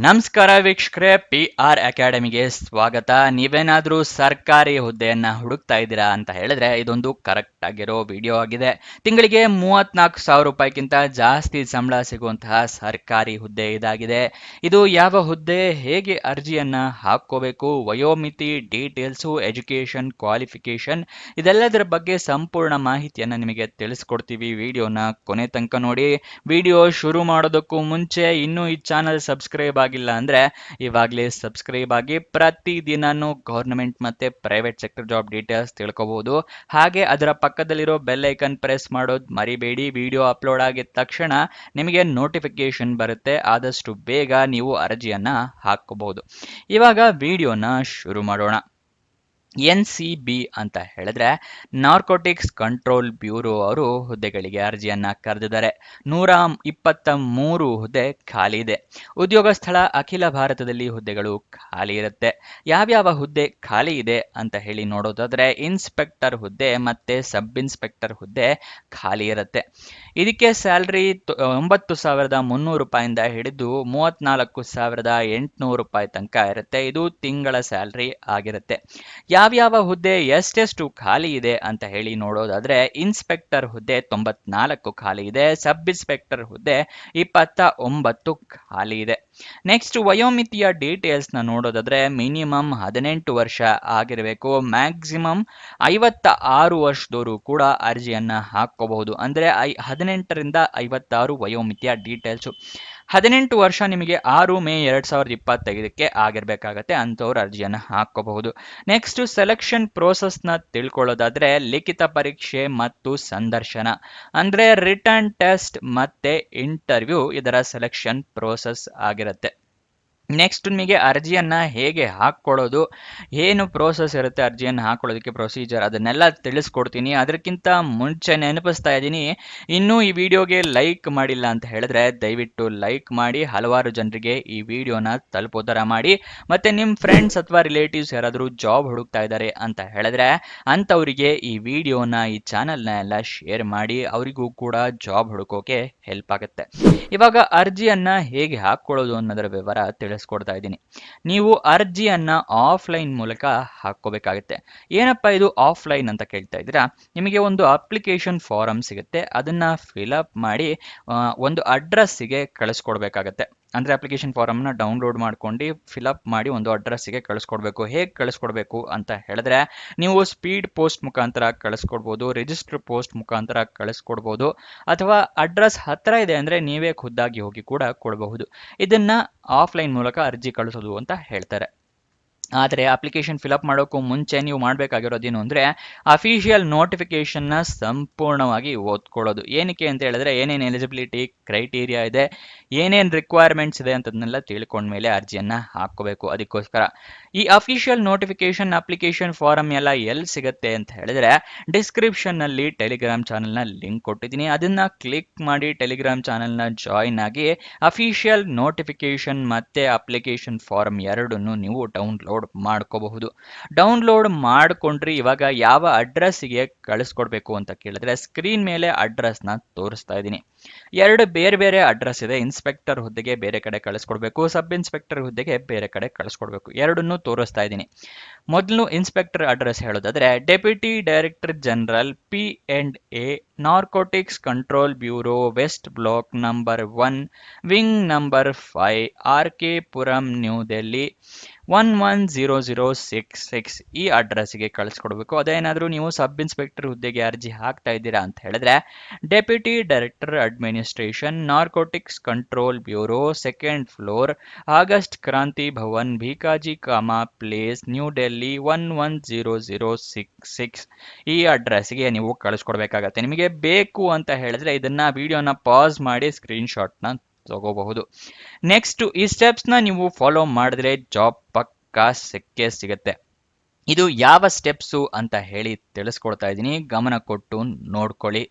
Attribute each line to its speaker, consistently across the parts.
Speaker 1: ನಮಸ್ಕಾರ ವೀಕ್ಷಕರೇ, PR ಅಕಾಡೆಮಿಗೆ ಸ್ವಾಗತ. ನೀವೇನಾದ್ರೂ ಸರ್ಕಾರಿ ಹುದ್ದೆಯನ್ನ ಹುಡುಕ್ತಾ ಇದ್ದೀರಾ ಅಂತ ಹೇಳಿದ್ರೆ ಇದೊಂದು ಕರೆಕ್ಟ್ ಆಗಿರೋ ವಿಡಿಯೋ ಆಗಿದೆ. ತಿಂಗಳಿಗೆ 34,000 ರೂಪಾಯಿಗಿಂತ ಜಾಸ್ತಿ ಸಂಬಳ ಸಿಗುವಂತಹ ಸರ್ಕಾರಿ ಹುದ್ದೆ ಇದಾಗಿದೆ. ಇದು ಯಾವ ಹುದ್ದೆ, ಹೇಗೆ ಅರ್ಜಿಯನ್ನ ಹಾಕೋಬೇಕು, ವಯೋಮಿತಿ, ಡೀಟೇಲ್ಸು, ಎಜುಕೇಶನ್, ಕ್ವಾಲಿಫಿಕೇಶನ್ ಇದೆಲ್ಲದರ ಬಗ್ಗೆ ಸಂಪೂರ್ಣ ಮಾಹಿತಿಯನ್ನ ನಿಮಗೆ ತಿಳಿಸ್ಕೊಡ್ತೀವಿ. ವಿಡಿಯೋನ ಕೊನೆ ತನಕ ನೋಡಿ. ವಿಡಿಯೋ ಶುರು ಮಾಡೋದಕ್ಕೂ ಮುಂಚೆ ಇನ್ನೂ ಈ ಚಾನಲ್ ಸಬ್ಸ್ಕ್ರೈಬ್ ಆಗಿಲ್ಲ ಅಂದ್ರೆ ಇವಾಗಲೇ ಸಬ್ಸ್ಕ್ರೈಬ್ ಆಗಿ ಪ್ರತಿದಿನನೂ ಗವರ್ನಮೆಂಟ್ ಮತ್ತೆ ಪ್ರೈವೇಟ್ ಸೆಕ್ಟರ್ ಜಾಬ್ ಡೀಟೇಲ್ಸ್ ತಿಳ್ಕೋಬಹುದು. ಹಾಗೆ ಅದರ ಪಕ್ಕದಲ್ಲಿರೋ ಬೆಲ್ ಐಕನ್ ಪ್ರೆಸ್ ಮಾಡೋದು ಮರಿಬೇಡಿ. ವಿಡಿಯೋ ಅಪ್ಲೋಡ್ ಆಗಿದ ತಕ್ಷಣ ನಿಮಗೆ ನೋಟಿಫಿಕೇಶನ್ ಬರುತ್ತೆ. ಆದಷ್ಟು ಬೇಗ ನೀವು ಅರ್ಜಿಯನ್ನ ಹಾಕಬಹುದು. ಇವಾಗ ವಿಡಿಯೋನ ಶುರು ಮಾಡೋಣ. NCB ಅಂತ ಹೇಳಿದ್ರೆ ನಾರ್ಕೋಟಿಕ್ಸ್ ಕಂಟ್ರೋಲ್ ಬ್ಯೂರೋ ಅವರು ಹುದ್ದೆಗಳಿಗೆ ಅರ್ಜಿಯನ್ನ ಕರೆದಿದ್ದಾರೆ. 123 ಹುದ್ದೆ ಖಾಲಿ ಇದೆ. ಉದ್ಯೋಗ ಸ್ಥಳ ಅಖಿಲ ಭಾರತದಲ್ಲಿ ಹುದ್ದೆಗಳು ಖಾಲಿ ಇರುತ್ತೆ. ಯಾವ್ಯಾವ ಹುದ್ದೆ ಖಾಲಿ ಇದೆ ಅಂತ ಹೇಳಿ ನೋಡೋದಾದ್ರೆ ಇನ್ಸ್ಪೆಕ್ಟರ್ ಹುದ್ದೆ ಮತ್ತೆ ಸಬ್ ಇನ್ಸ್ಪೆಕ್ಟರ್ ಹುದ್ದೆ ಖಾಲಿ ಇರುತ್ತೆ. ಇದಕ್ಕೆ ಸ್ಯಾಲ್ರಿ 9,300 ರೂಪಾಯಿಂದ ಹಿಡಿದು 34,800 ರೂಪಾಯಿ ತನಕ ಇರುತ್ತೆ. ಇದು ತಿಂಗಳ ಸ್ಯಾಲ್ರಿ ಆಗಿರುತ್ತೆ. ಯಾವ್ಯಾವ ಹುದ್ದೆ ಎಷ್ಟೆಷ್ಟು ಖಾಲಿ ಇದೆ ಅಂತ ಹೇಳಿ ನೋಡೋದಾದ್ರೆ ಇನ್ಸ್ಪೆಕ್ಟರ್ ಹುದ್ದೆ 94 ಖಾಲಿ ಇದೆ. ಸಬ್ ಇನ್ಸ್ಪೆಕ್ಟರ್ ಹುದ್ದೆ 29 ಖಾಲಿ ಇದೆ. ನೆಕ್ಸ್ಟ್ ವಯೋಮಿತಿಯ ಡೀಟೇಲ್ಸ್ ನ ನೋಡೋದಾದ್ರೆ ಮಿನಿಮಮ್ 18 ವರ್ಷ ಆಗಿರಬೇಕು. ಮ್ಯಾಕ್ಸಿಮಮ್ 56 ವರ್ಷದವರು ಕೂಡ ಅರ್ಜಿಯನ್ನ ಹಾಕೋಬಹುದು. ಅಂದ್ರೆ 18ರಿಂದ 56 ವಯೋಮಿತಿಯ ಡೀಟೇಲ್ಸ್. 18 ವರ್ಷ ನಿಮಗೆ 6 ಮೇ 2025ಕ್ಕೆ ಆಗಿರ್ಬೇಕಾಗತ್ತೆ. ಅಂಥವ್ರು ಅರ್ಜಿಯನ್ನ ಹಾಕೋಬಹುದು. ನೆಕ್ಸ್ಟ್ ಸೆಲೆಕ್ಷನ್ ಪ್ರೋಸೆಸ್ ನ ತಿಳ್ಕೊಳ್ಳೋದಾದ್ರೆ ಲಿಖಿತ ಪರೀಕ್ಷೆ ಮತ್ತು ಸಂದರ್ಶನ ಅಂದ್ರೆ ರಿಟರ್ನ್ ಟೆಸ್ಟ್ ಮತ್ತೆ ಇಂಟರ್ವ್ಯೂ ಇದರ ಸೆಲೆಕ್ಷನ್ ಪ್ರೋಸೆಸ್ ಆಗಿರುತ್ತೆ. ನೆಕ್ಸ್ಟ್ ನಿಮಗೆ ಅರ್ಜಿಯನ್ನ ಹೇಗೆ ಹಾಕೊಳ್ಳೋದು, ಏನು ಪ್ರೋಸೆಸ್ ಇರುತ್ತೆ ಅರ್ಜಿಯನ್ನು ಹಾಕೊಳ್ಳೋದಕ್ಕೆ, ಪ್ರೊಸೀಜರ್ ಅದನ್ನೆಲ್ಲ ತಿಳಿಸ್ಕೊಡ್ತೀನಿ. ಅದಕ್ಕಿಂತ ಮುಂಚೆ ನೆನಪಿಸ್ತಾ ಇದ್ದೀನಿ, ಇನ್ನೂ ಈ ವಿಡಿಯೋಗೆ ಲೈಕ್ ಮಾಡಿಲ್ಲ ಅಂತ ಹೇಳಿದ್ರೆ ದಯವಿಟ್ಟು ಲೈಕ್ ಮಾಡಿ, ಹಲವಾರು ಜನರಿಗೆ ಈ ವಿಡಿಯೋನ ತಲುಪೋ ಥರ ಮಾಡಿ. ಮತ್ತೆ ನಿಮ್ಮ ಫ್ರೆಂಡ್ಸ್ ಅಥವಾ ರಿಲೇಟಿವ್ಸ್ ಯಾರಾದರೂ ಜಾಬ್ ಹುಡುಕ್ತಾ ಇದ್ದಾರೆ ಅಂತ ಹೇಳಿದ್ರೆ ಅಂಥವರಿಗೆ ಈ ವಿಡಿಯೋನ, ಈ ಚಾನಲ್ನ ಎಲ್ಲ ಶೇರ್ ಮಾಡಿ. ಅವರಿಗೂ ಕೂಡ ಜಾಬ್ ಹುಡುಕೋಕೆ ಹೆಲ್ಪ್ ಆಗುತ್ತೆ. ಇವಾಗ ಅರ್ಜಿಯನ್ನ ಹೇಗೆ ಹಾಕೊಳ್ಳೋದು ಅನ್ನೋದರ ವಿವರ ತಿಳಿಸ್ಕೊಡ್ತಾ ಇದ್ದೀನಿ. ನೀವು ಅರ್ಜಿಯನ್ನ ಆಫ್ಲೈನ್ ಮೂಲಕ ಹಾಕೋಬೇಕಾಗುತ್ತೆ. ಏನಪ್ಪಾ ಇದು ಆಫ್ಲೈನ್ ಅಂತ ಕೇಳ್ತಾ ಇದ್ದೀರಾ? ನಿಮಗೆ ಒಂದು ಅಪ್ಲಿಕೇಶನ್ ಫಾರಂ ಸಿಗುತ್ತೆ. ಅದನ್ನ ಫಿಲಪ್ ಮಾಡಿ ಒಂದು ಅಡ್ರೆಸ್ಸಿಗೆ ಕಳಿಸ್ಕೊಡ್ಬೇಕಾಗತ್ತೆ. ಅಂದ್ರೆ ಅಪ್ಲಿಕೇಶನ್ ಫಾರಮ್ನ ಡೌನ್ಲೋಡ್ ಮಾಡ್ಕೊಂಡು ಫಿಲಪ್ ಮಾಡಿ ಒಂದು ಅಡ್ರೆಸ್ಸಿಗೆ ಕಳಿಸ್ಕೊಡ್ಬೇಕು. ಹೇಗೆ ಕಳಿಸ್ಕೊಡ್ಬೇಕು ಅಂತ ಹೇಳಿದ್ರೆ ನೀವು ಸ್ಪೀಡ್ ಪೋಸ್ಟ್ ಮುಖಾಂತರ ಕಳಿಸ್ಕೊಡ್ಬೋದು, ರಿಜಿಸ್ಟರ್ ಪೋಸ್ಟ್ ಮುಖಾಂತರ ಕಳಿಸ್ಕೊಡ್ಬೋದು, ಅಥವಾ ಅಡ್ರೆಸ್ ಹತ್ರ ಇದೆ ಅಂದ್ರೆ ನೀವೇ ಖುದ್ದಾಗಿ ಹೋಗಿ ಕೂಡ ಕೊಡಬಹುದು. ಇದನ್ನ ಆಫ್ಲೈನ್ ಮೂಲಕ ಅರ್ಜಿ ಕಳಿಸೋದು ಅಂತ ಹೇಳ್ತಾರೆ. ಆದರೆ ಅಪ್ಲಿಕೇಶನ್ ಫಿಲಪ್ ಮಾಡೋಕ್ಕೂ ಮುಂಚೆ ನೀವು ಮಾಡಬೇಕಾಗಿರೋದೇನು ಅಂದರೆ ಅಫಿಷಿಯಲ್ ನೋಟಿಫಿಕೇಷನ್ನ ಸಂಪೂರ್ಣವಾಗಿ ಓದ್ಕೊಳ್ಳೋದು. ಏನಕ್ಕೆ ಅಂತ ಹೇಳಿದ್ರೆ ಏನೇನು ಎಲಿಜಿಬಿಲಿಟಿ ಕ್ರೈಟೀರಿಯಾ ಇದೆ, ಏನೇನು ರಿಕ್ವೈರ್ಮೆಂಟ್ಸ್ ಇದೆ ಅಂತದನ್ನೆಲ್ಲ ತಿಳ್ಕೊಂಡ್ಮೇಲೆ ಅರ್ಜಿಯನ್ನು ಹಾಕ್ಕೋಬೇಕು. ಅದಕ್ಕೋಸ್ಕರ ಈ ಅಫಿಷಿಯಲ್ ನೋಟಿಫಿಕೇಶನ್ ಅಪ್ಲಿಕೇಶನ್ ಫಾರಮ್ ಎಲ್ಲ ಎಲ್ಲಿ ಸಿಗುತ್ತೆ ಅಂತ ಹೇಳಿದ್ರೆ ಡಿಸ್ಕ್ರಿಪ್ಷನ್ನಲ್ಲಿ ಟೆಲಿಗ್ರಾಮ್ ಚಾನಲ್ನ ಲಿಂಕ್ ಕೊಟ್ಟಿದ್ದೀನಿ. ಅದನ್ನು ಕ್ಲಿಕ್ ಮಾಡಿ ಟೆಲಿಗ್ರಾಮ್ ಚಾನಲ್ನ ಜಾಯಿನ್ ಆಗಿ ಅಫಿಷಿಯಲ್ ನೋಟಿಫಿಕೇಶನ್ ಮತ್ತು ಅಪ್ಲಿಕೇಶನ್ ಫಾರಮ್ ಎರಡನ್ನು ನೀವು ಡೌನ್ಲೋಡ್ ಮಾಡ್ಕೋಬಹುದು. ಡೌನ್ಲೋಡ್ ಮಾಡ್ಕೊಂಡ್ರಿ ಇವಾಗ ಯಾವ ಅಡ್ರೆಸ್ಸಿಗೆ ಕಳಿಸ್ಕೊಡ್ಬೇಕು ಅಂತ ಕೇಳಿದ್ರೆ ಸ್ಕ್ರೀನ್ ಮೇಲೆ ಅಡ್ರೆಸ್ನ ತೋರಿಸ್ತಾ ಇದ್ದೀನಿ. ಎರಡು ಬೇರೆ ಬೇರೆ ಅಡ್ರೆಸ್ ಇದೆ. ಇನ್ಸ್ಪೆಕ್ಟರ್ ಹುದ್ದೆಗೆ ಬೇರೆ ಕಡೆ ಕಳಿಸ್ಕೊಡ್ಬೇಕು, ಸಬ್ ಇನ್ಸ್ಪೆಕ್ಟರ್ ಹುದ್ದೆಗೆ ಬೇರೆ ಕಡೆ ಕಳಿಸ್ಕೊಡ್ಬೇಕು. ಎರಡನ್ನೂ ತೋರಿಸ್ತಾ ಇದ್ದೀನಿ. ಮೊದಲು ಇನ್ಸ್ಪೆಕ್ಟರ್ ಅಡ್ರೆಸ್ ಹೇಳೋದಾದ್ರೆ deputy director general P&A narcotics control bureau, west block number 1, wing number 5, RK Puram, new Delhi 110066. ಈ ಅಡ್ರೆಸ್ಗೆ ಕಳಿಸ್ಕೊಡ್ಬೇಕು. ಅದೇನಾದರೂ ನೀವು ಸಬ್ ಇನ್ಸ್ಪೆಕ್ಟರ್ ಹುದ್ದೆಗೆ ಅರ್ಜಿ ಹಾಕ್ತಾ ಇದ್ದೀರಾ ಅಂತ ಹೇಳಿದ್ರೆ deputy director administration narcotics control bureau, 2nd floor, August Kranti Bhavan, Bhikaji Cama place, New Delhi 110066. ಈ ಅಡ್ರೆಸ್ಗೆ ನೀವು ಕಳಿಸ್ಕೊಡ್ಬೇಕಾಗತ್ತೆ. ನಿಮಗೆ ಬೇಕು ಅಂತ ಹೇಳಿದ್ರೆ ಇದನ್ನ ವಿಡಿಯೋನ ಪಾಸ್ ಮಾಡಿ ಸ್ಕ್ರೀನ್ಶಾಟ್ನ ತಗೋಬಹುದು. ನೆಕ್ಸ್ಟ್ ಈ ಸ್ಟೆಪ್ಸ್ನ ನೀವು ಫಾಲೋ ಮಾಡಿದ್ರೆ ಜಾಬ್ ಪಕ್ಕಾ ಸಿಕ್ಕೇ ಸಿಗುತ್ತೆ. ಇದು ಯಾವ ಸ್ಟೆಪ್ಸು ಅಂತ ಹೇಳಿ ತಿಳಿಸ್ಕೊಡ್ತಾ ಇದ್ದೀನಿ, ಗಮನ ಕೊಟ್ಟು ನೋಡ್ಕೊಳ್ಳಿ.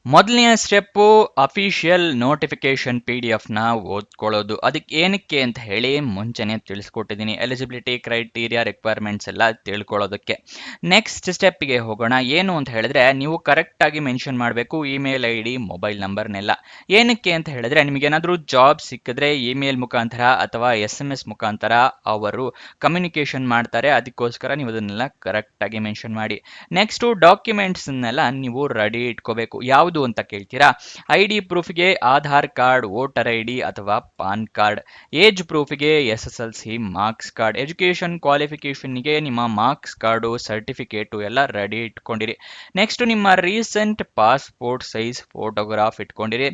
Speaker 1: ಮೊದಲನೆಯ ಸ್ಟೆಪ್ಪು ಅಫಿಷಿಯಲ್ ನೋಟಿಫಿಕೇಶನ್ PDF ನ ಓದ್ಕೊಳ್ಳೋದು. ಅದಕ್ಕೆ ಏನಕ್ಕೆ ಅಂತ ಹೇಳಿ ಮುಂಚೆನೆ ತಿಳಿಸ್ಕೊಟ್ಟಿದ್ದೀನಿ. ಎಲಿಜಿಬಿಲಿಟಿ ಕ್ರೈಟೀರಿಯಾ ರಿಕ್ವೈರ್ಮೆಂಟ್ಸ್ ಎಲ್ಲ ತಿಳ್ಕೊಳ್ಳೋದಕ್ಕೆ. ನೆಕ್ಸ್ಟ್ ಸ್ಟೆಪ್ಗೆ ಹೋಗೋಣ. ಏನು ಅಂತ ಹೇಳಿದ್ರೆ ನೀವು ಕರೆಕ್ಟಾಗಿ ಮೆನ್ಷನ್ ಮಾಡಬೇಕು ಇಮೇಲ್ ID, ಮೊಬೈಲ್ ನಂಬರ್ನೆಲ್ಲ. ಏನಕ್ಕೆ ಅಂತ ಹೇಳಿದ್ರೆ ನಿಮಗೇನಾದರೂ ಜಾಬ್ ಸಿಕ್ಕಿದ್ರೆ ಇಮೇಲ್ ಮುಖಾಂತರ ಅಥವಾ SMS ಮುಖಾಂತರ ಅವರು ಕಮ್ಯುನಿಕೇಶನ್ ಮಾಡ್ತಾರೆ. ಅದಕ್ಕೋಸ್ಕರ ನೀವು ಅದನ್ನೆಲ್ಲ ಕರೆಕ್ಟಾಗಿ ಮೆನ್ಷನ್ ಮಾಡಿ. ನೆಕ್ಸ್ಟು ಡಾಕ್ಯುಮೆಂಟ್ಸ್ನೆಲ್ಲ ನೀವು ರೆಡಿ ಇಟ್ಕೋಬೇಕು. ಯಾವುದು ಅಂತ ಕೇಳ್ತೀರಾ? ID ಪ್ರೂಫ್ಗೆ ಆಧಾರ್ ಕಾರ್ಡ್, ವೋಟರ್ ID ಅಥವಾ ಪಾನ್ ಕಾರ್ಡ್. ಏಜ್ ಪ್ರೂಫ್ಗೆ SSLC ಮಾರ್ಕ್ಸ್ ಕಾರ್ಡ್. ಎಜುಕೇಷನ್ ಕ್ವಾಲಿಫಿಕೇಷನ್ಗೆ ನಿಮ್ಮ ಮಾರ್ಕ್ಸ್ ಕಾರ್ಡು, ಸರ್ಟಿಫಿಕೇಟು ಎಲ್ಲ ರೆಡಿ ಇಟ್ಕೊಂಡಿರಿ. ನೆಕ್ಸ್ಟ್ ನಿಮ್ಮ ರೀಸೆಂಟ್ ಪಾಸ್ಪೋರ್ಟ್ ಸೈಜ್ ಫೋಟೋಗ್ರಾಫ್ ಇಟ್ಕೊಂಡಿರಿ.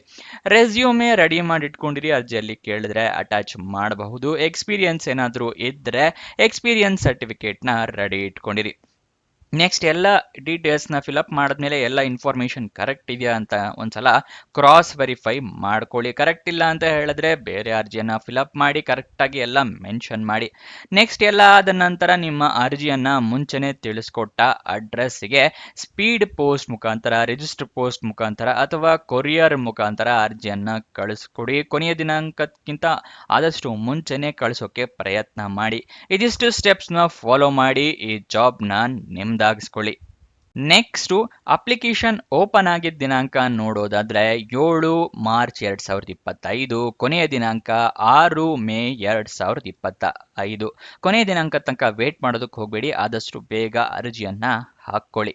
Speaker 1: ರೆಸ್ಯೂಮೆ ರೆಡಿ ಮಾಡಿ ಇಟ್ಕೊಂಡಿರಿ. ಅರ್ಜಿಯಲ್ಲಿ ಕೇಳಿದ್ರೆ ಅಟ್ಯಾಚ್ ಮಾಡಬಹುದು. ಎಕ್ಸ್ಪೀರಿಯನ್ಸ್ ಏನಾದರೂ ಇದ್ದರೆ ಎಕ್ಸ್ಪೀರಿಯನ್ಸ್ ಸರ್ಟಿಫಿಕೇಟ್ನ ರೆಡಿ ಇಟ್ಕೊಂಡಿರಿ. ನೆಕ್ಸ್ಟ್ ಎಲ್ಲ ಡೀಟೇಲ್ಸ್ನ ಫಿಲಪ್ ಮಾಡಿದ್ಮೇಲೆ ಎಲ್ಲ ಇನ್ಫಾರ್ಮೇಷನ್ ಕರೆಕ್ಟ್ ಇದೆಯಾ ಅಂತ ಒಂದ್ಸಲ ಕ್ರಾಸ್ ವೆರಿಫೈ ಮಾಡ್ಕೊಳ್ಳಿ. ಕರೆಕ್ಟ್ ಇಲ್ಲ ಅಂತ ಹೇಳಿದ್ರೆ ಬೇರೆ ಅರ್ಜಿಯನ್ನು ಫಿಲಪ್ ಮಾಡಿ ಕರೆಕ್ಟಾಗಿ ಎಲ್ಲ ಮೆನ್ಷನ್ ಮಾಡಿ. ನೆಕ್ಸ್ಟ್ ಎಲ್ಲ ಆದ ನಂತರ ನಿಮ್ಮ ಅರ್ಜಿಯನ್ನು ಮುಂಚೆನೇ ತಿಳಿಸ್ಕೊಟ್ಟ ಅಡ್ರೆಸ್ಗೆ ಸ್ಪೀಡ್ ಪೋಸ್ಟ್ ಮುಖಾಂತರ, ರಿಜಿಸ್ಟರ್ ಪೋಸ್ಟ್ ಮುಖಾಂತರ ಅಥವಾ ಕೊರಿಯರ್ ಮುಖಾಂತರ ಅರ್ಜಿಯನ್ನು ಕಳಿಸ್ಕೊಡಿ. ಕೊನೆಯ ದಿನಾಂಕಕ್ಕಿಂತ ಆದಷ್ಟು ಮುಂಚೆನೇ ಕಳಿಸೋಕೆ ಪ್ರಯತ್ನ ಮಾಡಿ. ಇದಿಷ್ಟು ಸ್ಟೆಪ್ಸ್ನ ಫಾಲೋ ಮಾಡಿ ಈ ಜಾಬ್ನ ನಿಮ್ದಾಗಿಸ್ಕೊಳ್ಳಿ. ನೆಕ್ಸ್ಟು ಅಪ್ಲಿಕೇಶನ್ ಓಪನ್ ಆಗಿದ್ದ ದಿನಾಂಕ ನೋಡೋದಾದ್ರೆ 7 ಮಾರ್ಚ್ 2025, ಕೊನೆಯ ದಿನಾಂಕ 6 ಮೇ 2025. ಕೊನೆಯ ದಿನಾಂಕ ತನಕ ವೇಟ್ ಮಾಡೋದಕ್ಕೆ ಹೋಗಬೇಡಿ, ಆದಷ್ಟು ಬೇಗ ಅರ್ಜಿಯನ್ನ ಹಾಕ್ಕೊಳ್ಳಿ.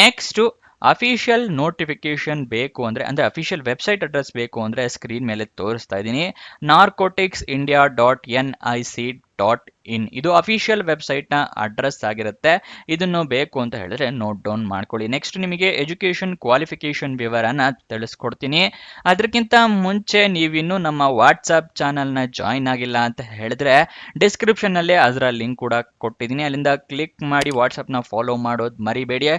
Speaker 1: ನೆಕ್ಸ್ಟು ಅಫಿಷಿಯಲ್ ನೋಟಿಫಿಕೇಶನ್ ಬೇಕು ಅಂದರೆ ಅಫಿಷಿಯಲ್ ವೆಬ್ಸೈಟ್ ಅಡ್ರೆಸ್ ಬೇಕು ಅಂದರೆ ಸ್ಕ್ರೀನ್ ಮೇಲೆ ತೋರಿಸ್ತಾ ಇದ್ದೀನಿ. narcoticsindia.nic.in ಇದು ಅಫಿಷಿಯಲ್ ವೆಬ್ಸೈಟ್ನ ಅಡ್ರೆಸ್ ಆಗಿರುತ್ತೆ. ಇದನ್ನು ಬೇಕು ಅಂತ ಹೇಳಿದ್ರೆ ನೋಟ್ ಡೌನ್ ಮಾಡ್ಕೊಳ್ಳಿ. ನೆಕ್ಸ್ಟ್ ನಿಮಗೆ ಎಜುಕೇಷನ್ ಕ್ವಾಲಿಫಿಕೇಷನ್ ವಿವರನ ತಿಳಿಸ್ಕೊಡ್ತೀನಿ. ಅದಕ್ಕಿಂತ ಮುಂಚೆ ನೀವಿನ್ನೂ ನಮ್ಮ ವಾಟ್ಸಪ್ ಚಾನಲ್ನ ಜಾಯಿನ್ ಆಗಿಲ್ಲ ಅಂತ ಹೇಳಿದ್ರೆ ಡಿಸ್ಕ್ರಿಪ್ಷನ್ನಲ್ಲಿ ಅದರ ಲಿಂಕ್ ಕೂಡ ಕೊಟ್ಟಿದ್ದೀನಿ. ಅಲ್ಲಿಂದ ಕ್ಲಿಕ್ ಮಾಡಿ ವಾಟ್ಸಪ್ನ ಫಾಲೋ ಮಾಡೋದು ಮರಿಬೇಡಿ.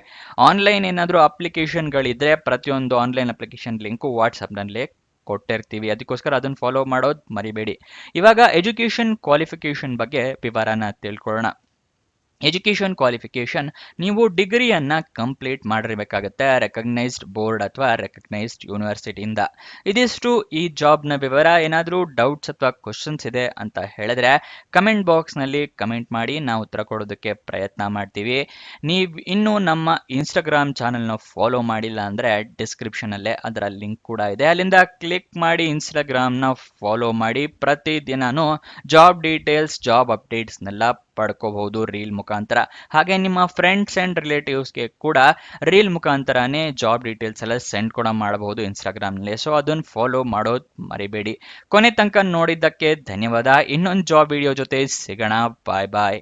Speaker 1: ಆನ್ಲೈನ್ ಏನಾದರೂ ಅಪ್ಲಿಕೇಶನ್ಗಳಿದ್ರೆ ಪ್ರತಿಯೊಂದು ಆನ್ಲೈನ್ ಅಪ್ಲಿಕೇಶನ್ ಲಿಂಕು ವಾಟ್ಸಪ್ನಲ್ಲೇ ಕೊಟ್ಟಿರ್ತೀವಿ. ಅದಕ್ಕೋಸ್ಕರ ಅದನ್ನು ಫಾಲೋ ಮಾಡೋದು ಮರಿಬೇಡಿ. ಇವಾಗ ಎಜುಕೇಷನ್ ಕ್ವಾಲಿಫಿಕೇಷನ್ ಬಗ್ಗೆ ವಿವರನ ತಿಳ್ಕೊಳ್ಳೋಣ. ಎಜುಕೇಷನ್ ಕ್ವಾಲಿಫಿಕೇಷನ್ ನೀವು ಡಿಗ್ರಿಯನ್ನು ಕಂಪ್ಲೀಟ್ ಮಾಡಿರಬೇಕಾಗುತ್ತೆ ರೆಕಗ್ನೈಸ್ಡ್ ಬೋರ್ಡ್ ಅಥವಾ ರೆಕಗ್ನೈಸ್ಡ್ ಯೂನಿವರ್ಸಿಟಿಯಿಂದ. ಇದಿಷ್ಟು ಈ ಜಾಬ್ನ ವಿವರ. ಏನಾದರೂ ಡೌಟ್ಸ್ ಅಥವಾ ಕ್ವಶನ್ಸ್ ಇದೆ ಅಂತ ಹೇಳಿದ್ರೆ ಕಮೆಂಟ್ ಬಾಕ್ಸ್ನಲ್ಲಿ ಕಮೆಂಟ್ ಮಾಡಿ, ನಾವು ಉತ್ತರ ಕೊಡೋದಕ್ಕೆ ಪ್ರಯತ್ನ ಮಾಡ್ತೀವಿ. ನೀವು ಇನ್ನೂ ನಮ್ಮ ಇನ್ಸ್ಟಾಗ್ರಾಮ್ ಚಾನಲ್ನ ಫಾಲೋ ಮಾಡಿಲ್ಲ ಅಂದರೆ ಡಿಸ್ಕ್ರಿಪ್ಷನಲ್ಲೇ ಅದರ ಲಿಂಕ್ ಕೂಡ ಇದೆ. ಅಲ್ಲಿಂದ ಕ್ಲಿಕ್ ಮಾಡಿ ಇನ್ಸ್ಟಾಗ್ರಾಮ್ನ ಫಾಲೋ ಮಾಡಿ. ಪ್ರತಿದಿನನೂ ಜಾಬ್ ಡೀಟೇಲ್ಸ್, ಜಾಬ್ ಅಪ್ಡೇಟ್ಸ್ನೆಲ್ಲ ಪಡ್ಕೋಬಹುದು ರೀಲ್ ಮುಖಾಂತರ. ಹಾಗೆ ನಿಮ್ಮ ಫ್ರೆಂಡ್ಸ್ ಆ್ಯಂಡ್ ರಿಲೇಟಿವ್ಸ್ಗೆ ಕೂಡ ರೀಲ್ ಮುಖಾಂತರನೇ ಜಾಬ್ ಡೀಟೇಲ್ಸ್ ಎಲ್ಲ ಸೆಂಡ್ ಕೂಡ ಮಾಡಬಹುದು ಇನ್ಸ್ಟಾಗ್ರಾಮ್ನಲ್ಲಿ. ಸೊ ಅದನ್ನು ಫಾಲೋ ಮಾಡೋದು ಮರಿಬೇಡಿ. ಕೊನೆ ತನಕ ನೋಡಿದ್ದಕ್ಕೆ ಧನ್ಯವಾದ. ಇನ್ನೊಂದು ಜಾಬ್ ವಿಡಿಯೋ ಜೊತೆ ಸಿಗೋಣ. ಬಾಯ್ ಬಾಯ್.